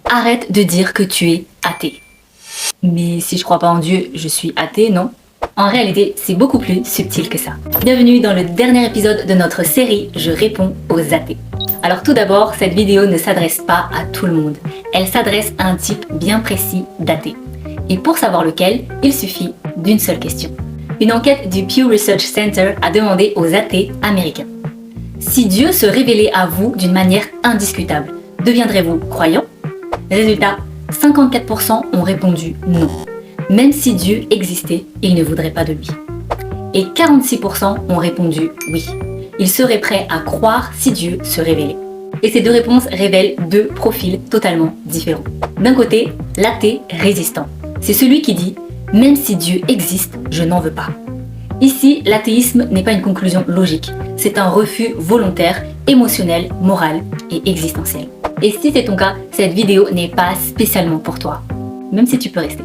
arrête de dire que tu es athée. Mais si je crois pas en Dieu, je suis athée, non? En réalité, c'est beaucoup plus subtil que ça. Bienvenue dans le dernier épisode de notre série Je réponds aux athées. Alors tout d'abord, cette vidéo ne s'adresse pas à tout le monde. Elle s'adresse à un type bien précis d'athée. Et pour savoir lequel, il suffit d'une seule question. Une enquête du Pew Research Center a demandé aux athées américains. Si Dieu se révélait à vous d'une manière indiscutable, deviendrez-vous croyant? Résultat, 54% ont répondu non. Même si Dieu existait, ils ne voudraient pas de lui. Et 46% ont répondu oui. Ils seraient prêts à croire si Dieu se révélait. Et ces deux réponses révèlent deux profils totalement différents. D'un côté, l'athée résistant. C'est celui qui dit « Même si Dieu existe, je n'en veux pas ». Ici, l'athéisme n'est pas une conclusion logique. C'est un refus volontaire, émotionnel, moral et existentiel. Et si c'est ton cas, cette vidéo n'est pas spécialement pour toi. Même si tu peux rester.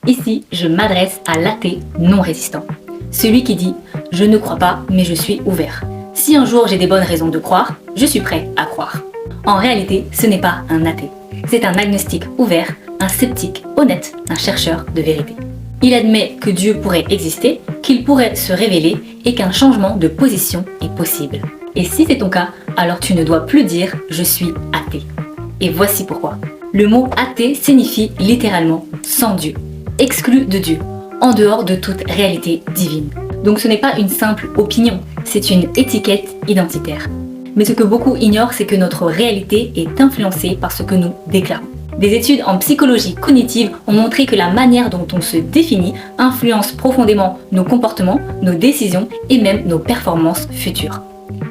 Ici, je m'adresse à l'athée non résistant. Celui qui dit « Je ne crois pas, mais je suis ouvert. Si un jour j'ai des bonnes raisons de croire, je suis prêt à croire. » En réalité, ce n'est pas un athée. C'est un agnostique ouvert, un sceptique honnête, un chercheur de vérité. Il admet que Dieu pourrait exister, qu'il pourrait se révéler et qu'un changement de position est possible. Et si c'est ton cas, alors tu ne dois plus dire « je suis athée ». Et voici pourquoi. Le mot athée signifie littéralement « sans Dieu », exclu de Dieu, en dehors de toute réalité divine. Donc ce n'est pas une simple opinion, c'est une étiquette identitaire. Mais ce que beaucoup ignorent, c'est que notre réalité est influencée par ce que nous déclarons. Des études en psychologie cognitive ont montré que la manière dont on se définit influence profondément nos comportements, nos décisions et même nos performances futures.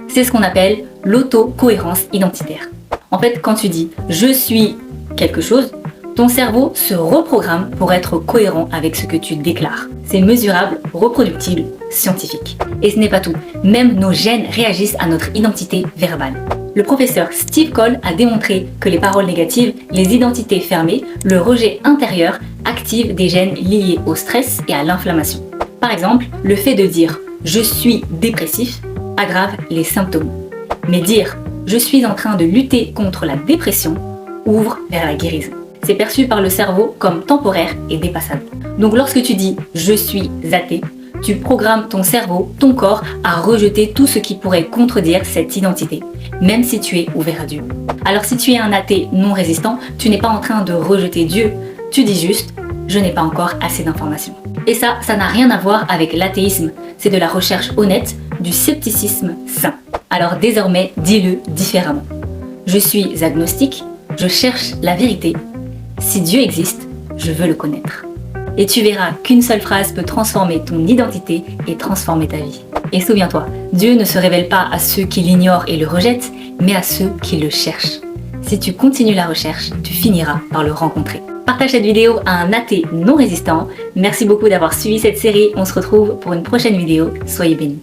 C'est ce qu'on appelle l'autocohérence identitaire. En fait, quand tu dis « je suis quelque chose », ton cerveau se reprogramme pour être cohérent avec ce que tu déclares. C'est mesurable, reproductible, scientifique. Et ce n'est pas tout. Même nos gènes réagissent à notre identité verbale. Le professeur Steve Coll a démontré que les paroles négatives, les identités fermées, le rejet intérieur activent des gènes liés au stress et à l'inflammation. Par exemple, le fait de dire « je suis dépressif » aggrave les symptômes. Mais dire « je suis en train de lutter contre la dépression » ouvre vers la guérison. C'est perçu par le cerveau comme temporaire et dépassable. Donc lorsque tu dis « je suis athée », tu programmes ton cerveau, ton corps à rejeter tout ce qui pourrait contredire cette identité, même si tu es ouvert à Dieu. Alors si tu es un athée non résistant, tu n'es pas en train de rejeter Dieu, tu dis juste « je n'ai pas encore assez d'informations ». Et ça n'a rien à voir avec l'athéisme, c'est de la recherche honnête, du scepticisme sain. Alors désormais, dis-le différemment. Je suis agnostique, je cherche la vérité. Si Dieu existe, je veux le connaître. Et tu verras qu'une seule phrase peut transformer ton identité et transformer ta vie. Et souviens-toi, Dieu ne se révèle pas à ceux qui l'ignorent et le rejettent, mais à ceux qui le cherchent. Si tu continues la recherche, tu finiras par le rencontrer. Partage cette vidéo à un athée non résistant. Merci beaucoup d'avoir suivi cette série. On se retrouve pour une prochaine vidéo. Soyez bénis.